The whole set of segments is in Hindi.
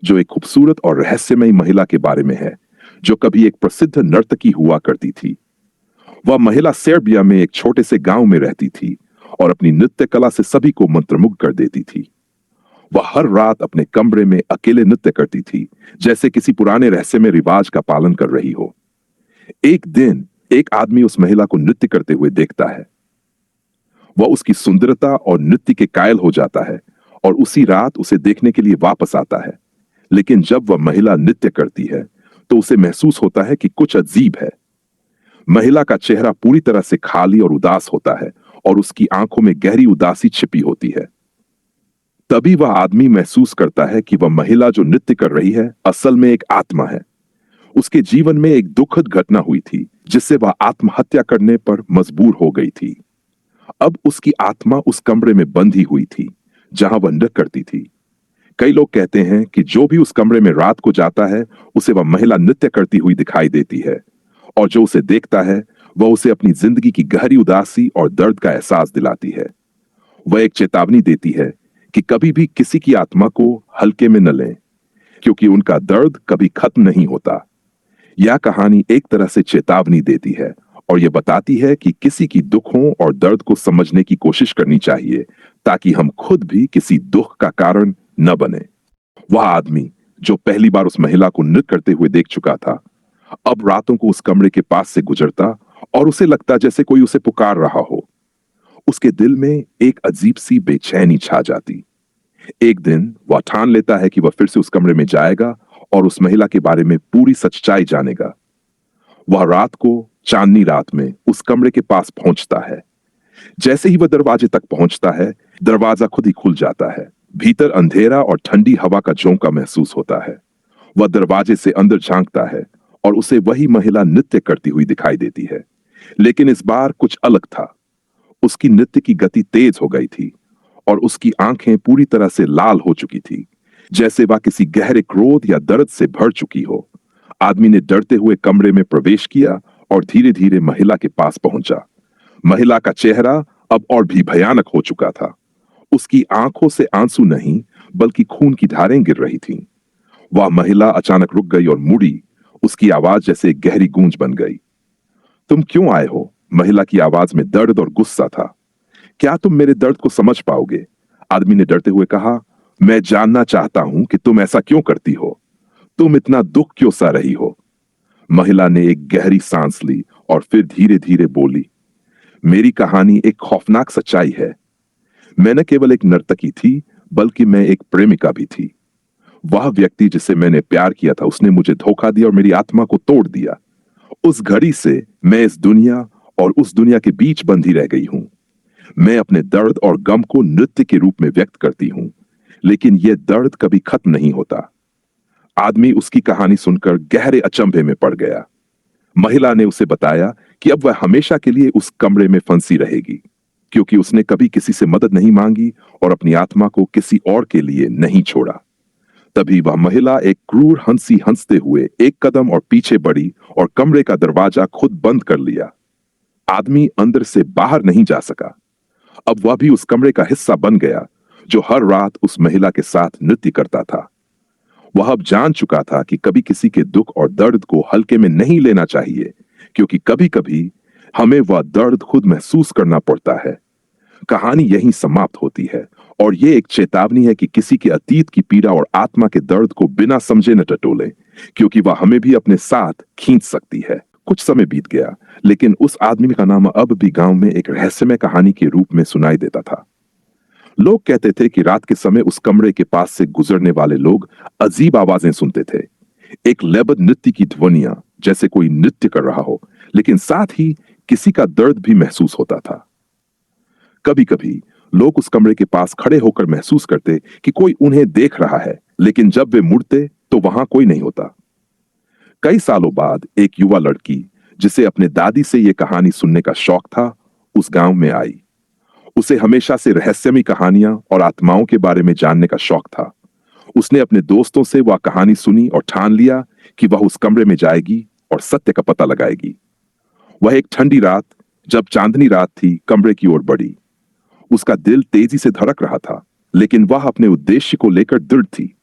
जो एक खूबसूरत और रहस्यमयी महिला के बारे में है, जो कभी एक प्रसिद्ध नर्तकी हुआ करती थी। वह महिला सर्बिया में एक छोटे से गांव में रहती थी और अपनी नृत्य कला से सभी को मंत्रमुग्ध कर देती थी। वह हर रात अपने कमरे में अकेले नृत्य करती थी, जैसे किसी पुराने रहस्यमय रिवाज का पालन कर रही हो। एक दिन एक आदमी उस महिला को नृत्य करते हुए देखता है। वह उसकी सुंदरता और नृत्य के कायल हो जाता है और उसी रात उसे देखने के लिए वापस आता है। लेकिन जब वह महिला नृत्य करती है तो उसे महसूस होता है कि कुछ अजीब है। महिला का चेहरा पूरी तरह से खाली और उदास होता है और उसकी आंखों में गहरी उदासी छिपी होती है। तभी वह आदमी महसूस करता है कि वह महिला जो नृत्य कर रही है असल में एक आत्मा है। उसके जीवन में एक दुखद घटना हुई थी जिससे वह आत्महत्या करने पर मजबूर हो गई थी। अब उसकी आत्मा उस कमरे में बंधी हुई थी जहां वह नृत्य करती थी। कई लोग कहते हैं कि जो भी उस कमरे में रात को जाता है उसे वह महिला नृत्य करती हुई दिखाई देती है, और जो उसे देखता है वह उसे अपनी जिंदगी की गहरी उदासी और दर्द का एहसास दिलाती है। वह एक चेतावनी देती है कि कभी भी किसी की आत्मा को हल्के में न लें, क्योंकि उनका दर्द कभी खत्म नहीं होता। यह कहानी एक तरह से चेतावनी देती है और यह बताती है कि किसी की दुखों और दर्द को समझने की कोशिश करनी चाहिए, ताकि हम खुद भी किसी दुख का कारण न बने। वह आदमी जो पहली बार उस महिला को नृत्य करते हुए देख चुका था, अब रातों को उस कमरे के पास से गुजरता और उसे लगता जैसे कोई उसे पुकार रहा हो। उसके दिल में एक अजीब सी बेचैनी छा जाती। एक दिन वह ठान लेता है कि वह फिर से उस कमरे में जाएगा और उस महिला के बारे में पूरी सच्चाई जानेगा। वह रात को चांदनी रात में उस कमरे के पास पहुंचता है। जैसे ही वह दरवाजे तक पहुंचता है, दरवाजा खुद ही खुल जाता है। भीतर अंधेरा और ठंडी हवा का झोंका महसूस होता है। वह दरवाजे से अंदर झांकता है और उसे वही महिला नृत्य करती हुई दिखाई देती है, लेकिन इस बार कुछ अलग था। उसकी नृत्य की गति तेज हो गई थी और उसकी आंखें पूरी तरह से लाल हो चुकी थी, जैसे वह किसी गहरे क्रोध या दर्द से भर चुकी हो। आदमी ने डरते हुए कमरे में प्रवेश किया और धीरे धीरे महिला के पास पहुंचा। महिला का चेहरा अब और भी भयानक हो चुका था। उसकी आंखों से आंसू नहीं बल्कि खून की धारें गिर रही थीं। वह महिला अचानक रुक गई और मुड़ी। उसकी आवाज जैसे एक गहरी गूंज बन गई। तुम क्यों आए हो? महिला की आवाज में दर्द और गुस्सा था। क्या तुम मेरे दर्द को समझ पाओगे? आदमी ने डरते हुए कहा, मैं जानना चाहता हूं कि तुम ऐसा क्यों करती हो। तुम इतना दुख क्यों सह रही हो? महिला ने एक गहरी सांस ली और फिर धीरे धीरे बोली, मेरी कहानी एक खौफनाक सच्चाई है। मैं न केवल एक नर्तकी थी, बल्कि मैं एक प्रेमिका भी थी। वह व्यक्ति जिसे मैंने प्यार किया था उसने मुझे धोखा दिया और मेरी आत्मा को तोड़ दिया। उस घड़ी से मैं इस दुनिया और उस दुनिया के बीच बंधी रह गई हूं। मैं अपने दर्द और गम को नृत्य के रूप में व्यक्त करती हूं, लेकिन यह दर्द कभी खत्म नहीं होता। आदमी उसकी कहानी सुनकर गहरे अचंभे में पड़ गया। महिला ने उसे बताया कि अब वह हमेशा के लिए उस कमरे में फंसी रहेगी, क्योंकि उसने कभी किसी से मदद नहीं मांगी और अपनी आत्मा को किसी और के लिए नहीं छोड़ा। तभी वह महिला एक क्रूर हंसी हंसते हुए एक कदम और पीछे बढ़ी और कमरे का दरवाजा खुद बंद कर लिया। आदमी अंदर से बाहर नहीं जा सका। अब वह भी उस कमरे का हिस्सा बन गया जो हर रात उस महिला के साथ नृत्य करता था। वह अब जान चुका था कि कभी किसी के दुख और दर्द को हल्के में नहीं लेना चाहिए, क्योंकि कभी कभी हमें वह दर्द खुद महसूस करना पड़ता है। कहानी यहीं समाप्त होती है और ये एक चेतावनी है कि किसी के अतीत की पीड़ा और आत्मा के दर्द को बिना समझे न टटोलें, क्योंकि वह हमें भी अपने साथ खींच सकती है। कुछ समय बीत गया, लेकिन उस आदमी का नाम अब भी गांव में एक रहस्यमय कहानी के रूप में सुनाई देता था। लोग कहते थे कि रात के समय उस कमरे के पास से गुजरने वाले लोग अजीब आवाजें सुनते थे। एक लयबद्ध नृत्य की ध्वनियां, जैसे कोई नृत्य कर रहा हो, लेकिन साथ ही किसी का दर्द भी महसूस होता था। कभी कभी लोग उस कमरे के पास खड़े होकर महसूस करते कि कोई उन्हें देख रहा है, लेकिन जब वे मुड़ते तो वहां कोई नहीं होता। कई सालों बाद एक युवा लड़की, जिसे अपने दादी से यह कहानी सुनने का शौक था, उस गांव में आई। उसे हमेशा से रहस्यमयी कहानियां और आत्माओं के बारे में जानने का शौक था। उसने अपने दोस्तों से वह कहानी सुनी और ठान लिया कि वह उस कमरे में जाएगी और सत्य का पता लगाएगी। वह एक ठंडी रात, जब चांदनी रात थी, कमरे की ओर बढ़ी। उसका दिल तेजी से धड़क रहा था, लेकिन वह अपने उद्देश्य को लेकर दृढ़ थी।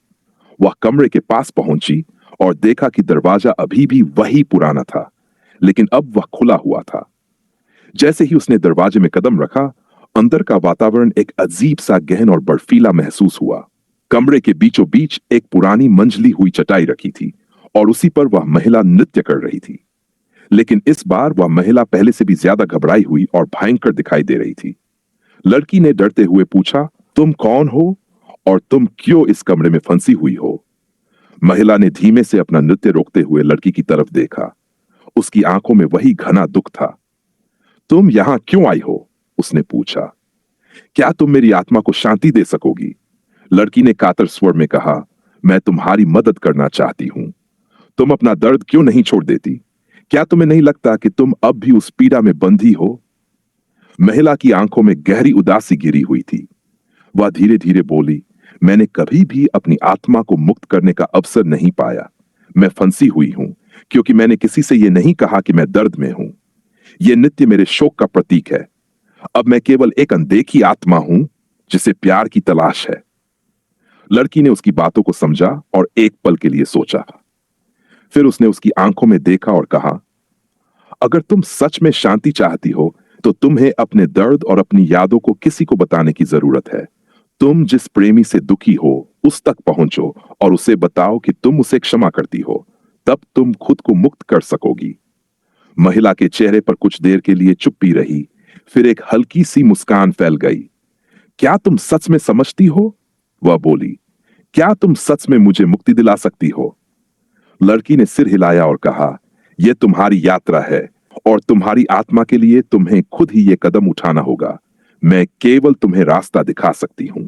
वह कमरे के पास पहुंची और देखा कि दरवाजा अभी भी वही पुराना था, लेकिन अब वह खुला हुआ था। जैसे ही उसने दरवाजे में कदम रखा, अंदर का वातावरण एक अजीब सा गहन और बर्फीला महसूस हुआ। कमरे के बीचों बीच एक पुरानी मंजली हुई चटाई रखी थी और उसी पर वह महिला नृत्य कर रही थी। लेकिन इस बार वह महिला पहले से भी ज्यादा घबराई हुई और भयंकर दिखाई दे रही थी। लड़की ने डरते हुए पूछा, तुम कौन हो और तुम क्यों इस कमरे में फंसी हुई हो? महिला ने धीमे से अपना नृत्य रोकते हुए लड़की की तरफ देखा। उसकी आंखों में वही घना दुख था। तुम यहां क्यों आई हो? उसने पूछा। क्या तुम मेरी आत्मा को शांति दे सकोगी? लड़की ने कातर स्वर में कहा, मैं तुम्हारी मदद करना चाहती हूं। तुम अपना दर्द क्यों नहीं छोड़ देती? क्या तुम्हें नहीं लगता कि तुम अब भी उस पीड़ा में बंधी हो? महिला की आंखों में गहरी उदासी गिरी हुई थी। वह धीरे धीरे बोली, मैंने कभी भी अपनी आत्मा को मुक्त करने का अवसर नहीं पाया। मैं फंसी हुई हूं क्योंकि मैंने किसी से यह नहीं कहा कि मैं दर्द में हूं। यह नृत्य मेरे शोक का प्रतीक है। अब मैं केवल एक अनदेखी आत्मा हूं जिसे प्यार की तलाश है। लड़की ने उसकी बातों को समझा और एक पल के लिए सोचा। फिर उसने उसकी आंखों में देखा और कहा, अगर तुम सच में शांति चाहती हो तो तुम्हें अपने दर्द और अपनी यादों को किसी को बताने की जरूरत है। तुम जिस प्रेमी से दुखी हो उस तक पहुंचो और उसे बताओ कि तुम उसे क्षमा करती हो। तब तुम खुद को मुक्त कर सकोगी। महिला के चेहरे पर कुछ देर के लिए चुप्पी रही, फिर एक हल्की सी मुस्कान फैल गई। क्या तुम सच में समझती हो? वह बोली। क्या तुम सच में मुझे मुक्ति दिला सकती हो? लड़की ने सिर हिलाया और कहा, यह तुम्हारी यात्रा है और तुम्हारी आत्मा के लिए तुम्हें खुद ही यह कदम उठाना होगा। मैं केवल तुम्हें रास्ता दिखा सकती हूं।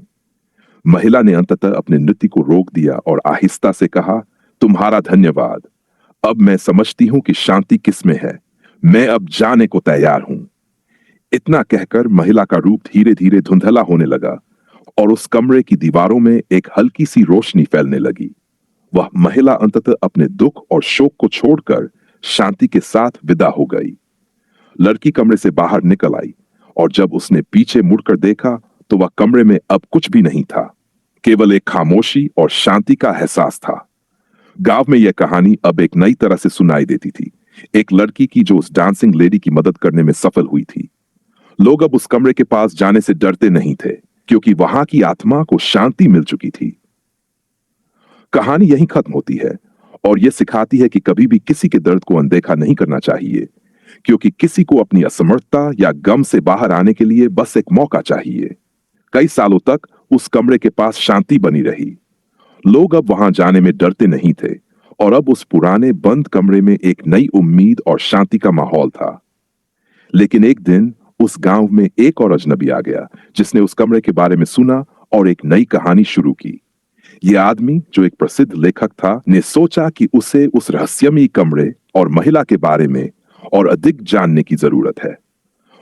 महिला ने अंततः अपने नृत्य को रोक दिया और आहिस्ता से कहा, तुम्हारा धन्यवाद। अब मैं समझती हूं कि शांति किस में है। मैं अब जाने को तैयार हूं। इतना कहकर महिला का रूप धीरे धीरे धुंधला होने लगा और उस कमरे की दीवारों में एक हल्की सी रोशनी फैलने लगी। वह महिला अंततः अपने दुख और शोक को छोड़कर शांति के साथ विदा हो गई। लड़की कमरे से बाहर निकल आई और जब उसने पीछे मुड़कर देखा तो वह कमरे में अब कुछ भी नहीं था, केवल एक खामोशी और शांति का एहसास था। गांव में यह कहानी अब एक नई तरह से सुनाई देती थी, एक लड़की की जो उस डांसिंग लेडी की मदद करने में सफल हुई थी। लोग अब उस कमरे के पास जाने से डरते नहीं थे क्योंकि वहां की आत्मा को शांति मिल चुकी थी। कहानी यहीं खत्म होती है और यह सिखाती है कि कभी भी किसी के दर्द को अनदेखा नहीं करना चाहिए, क्योंकि किसी को अपनी असमर्थता या गम से बाहर आने के लिए बस एक मौका चाहिए। कई सालों तक उस कमरे के पास शांति बनी रही। लोग अब वहां जाने में डरते नहीं थे और अब उस पुराने बंद कमरे में एक नई उम्मीद और शांति का माहौल था। लेकिन एक दिन उस गांव में एक और अजनबी आ गया जिसने उस कमरे के बारे में सुना और एक नई कहानी शुरू की। यह आदमी, जो एक प्रसिद्ध लेखक था, ने सोचा कि उसे उस रहस्यमयी कमरे और महिला के बारे में और अधिक जानने की जरूरत है।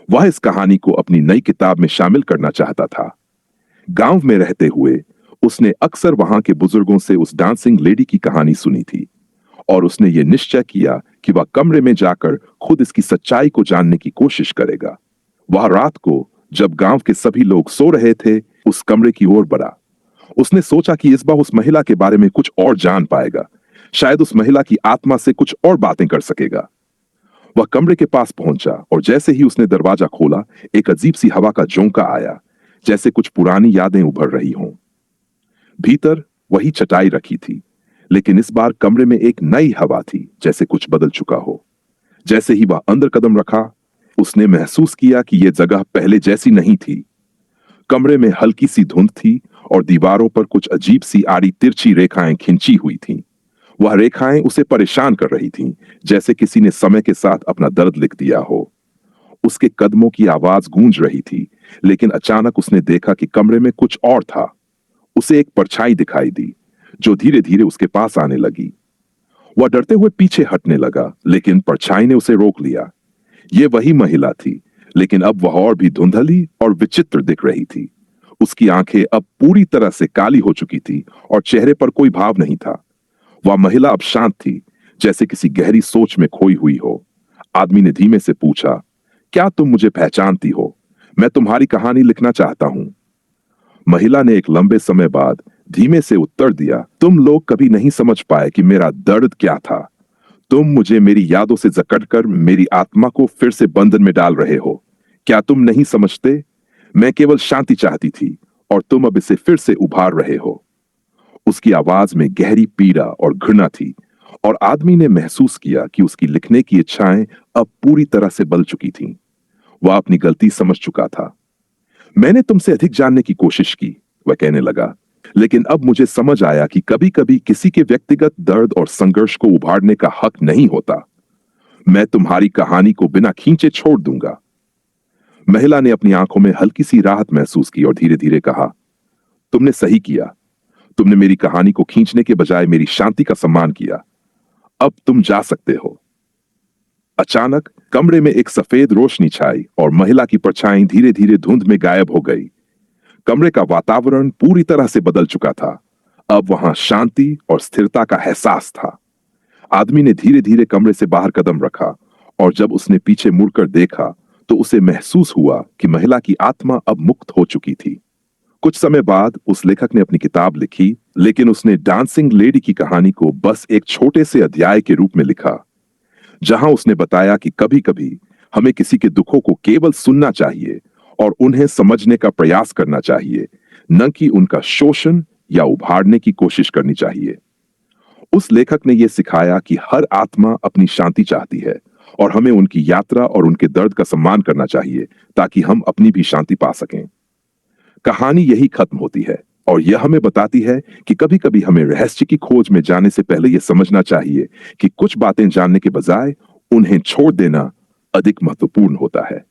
वह इस कहानी को अपनी नई किताब में शामिल करना चाहता था। गांव में रहते हुए उसने अक्सर वहां के बुजुर्गों से उस डांसिंग लेडी की कहानी सुनी थी और उसने ये निश्चय किया कि वह कमरे में जाकर खुद इसकी सच्चाई को जानने की कोशिश करेगा। वह रात को, जब गांव के सभी लोग सो रहे थे, उस कमरे की ओर बढ़ा। उसने सोचा कि इस बार उस महिला के बारे में कुछ और जान पाएगा, शायद उस महिला की आत्मा से कुछ और बातें कर सकेगा। वह कमरे के पास पहुंचा और जैसे ही उसने दरवाजा खोला, एक अजीब सी हवा का झोंका आया, जैसे कुछ पुरानी यादें उभर रही हों। भीतर वही चटाई रखी थी, लेकिन इस बार कमरे में एक नई हवा थी, जैसे कुछ बदल चुका हो। जैसे ही वह अंदर कदम रखा, उसने महसूस किया कि यह जगह पहले जैसी नहीं थी। कमरे में हल्की सी धुंध थी और दीवारों पर कुछ अजीब सी आड़ी तिरछी रेखाएं खिंची हुई थीं। वह रेखाएं उसे परेशान कर रही थीं, जैसे किसी ने समय के साथ अपना दर्द लिख दिया हो। उसके कदमों की आवाज गूंज रही थी, लेकिन अचानक उसने देखा कि कमरे में कुछ और था। उसे एक परछाई दिखाई दी जो धीरे धीरे उसके पास आने लगी। वह डरते हुए पीछे हटने लगा, लेकिन परछाई ने उसे रोक लिया। यह वही महिला थी, लेकिन अब वह और भी धुंधली और विचित्र दिख रही थी। उसकी आंखें अब पूरी तरह से काली हो चुकी थी और चेहरे पर कोई भाव नहीं था। वह महिला अब शांत थी, जैसे किसी गहरी सोच में खोई हुई हो। आदमी ने धीमे से पूछा, क्या तुम मुझे पहचानती हो? मैं तुम्हारी कहानी लिखना चाहता हूं। महिला ने एक लंबे समय बाद धीमे से उत्तर दिया, तुम लोग कभी नहीं समझ पाए कि मेरा दर्द क्या था। तुम मुझे मेरी यादों से जकड़कर मेरी आत्मा को फिर से बंधन में डाल रहे हो। क्या तुम नहीं समझते? मैं केवल शांति चाहती थी और तुम अब इसे फिर से उभार रहे हो। उसकी आवाज में गहरी पीड़ा और घृणा थी और आदमी ने महसूस किया कि उसकी लिखने की इच्छाएं अब पूरी तरह से बल चुकी थीं। वह अपनी गलती समझ चुका था। मैंने तुमसे अधिक जानने की कोशिश की, वह कहने लगा, लेकिन अब मुझे समझ आया कि कभी-कभी किसी के व्यक्तिगत दर्द और संघर्ष को उभारने का हक नहीं होता। मैं तुम्हारी कहानी को बिना खींचे छोड़ दूंगा। महिला ने अपनी आंखों में हल्की सी राहत महसूस की और धीरे धीरे कहा, तुमने सही किया। तुमने मेरी कहानी को खींचने के बजाय मेरी शांति का सम्मान किया। अब तुम जा सकते हो। अचानक कमरे में एक सफेद रोशनी छाई और महिला की परछाई धीरे धीरे धुंध में गायब हो गई। कमरे का वातावरण पूरी तरह से बदल चुका था। अब वहां शांति और स्थिरता का एहसास था। आदमी ने धीरे धीरे कमरे से बाहर कदम रखा और जब उसने पीछे मुड़कर देखा तो उसे महसूस हुआ कि महिला की आत्मा अब मुक्त हो चुकी थी। कुछ समय बाद उस लेखक ने अपनी किताब लिखी, लेकिन उसने डांसिंग लेडी की कहानी को बस एक छोटे से अध्याय के रूप में लिखा, जहां उसने बताया कि कभी-कभी हमें किसी के दुखों को केवल सुनना चाहिए और उन्हें समझने का प्रयास करना चाहिए, न कि उनका शोषण या उभारने की कोशिश करनी चाहिए। उस लेखक ने यह सिखाया कि हर आत्मा अपनी शांति चाहती है और हमें उनकी यात्रा और उनके दर्द का सम्मान करना चाहिए ताकि हम अपनी भी शांति पा सकें। कहानी यही खत्म होती है और यह हमें बताती है कि कभी-कभी हमें रहस्य की खोज में जाने से पहले यह समझना चाहिए कि कुछ बातें जानने के बजाय उन्हें छोड़ देना अधिक महत्वपूर्ण होता है।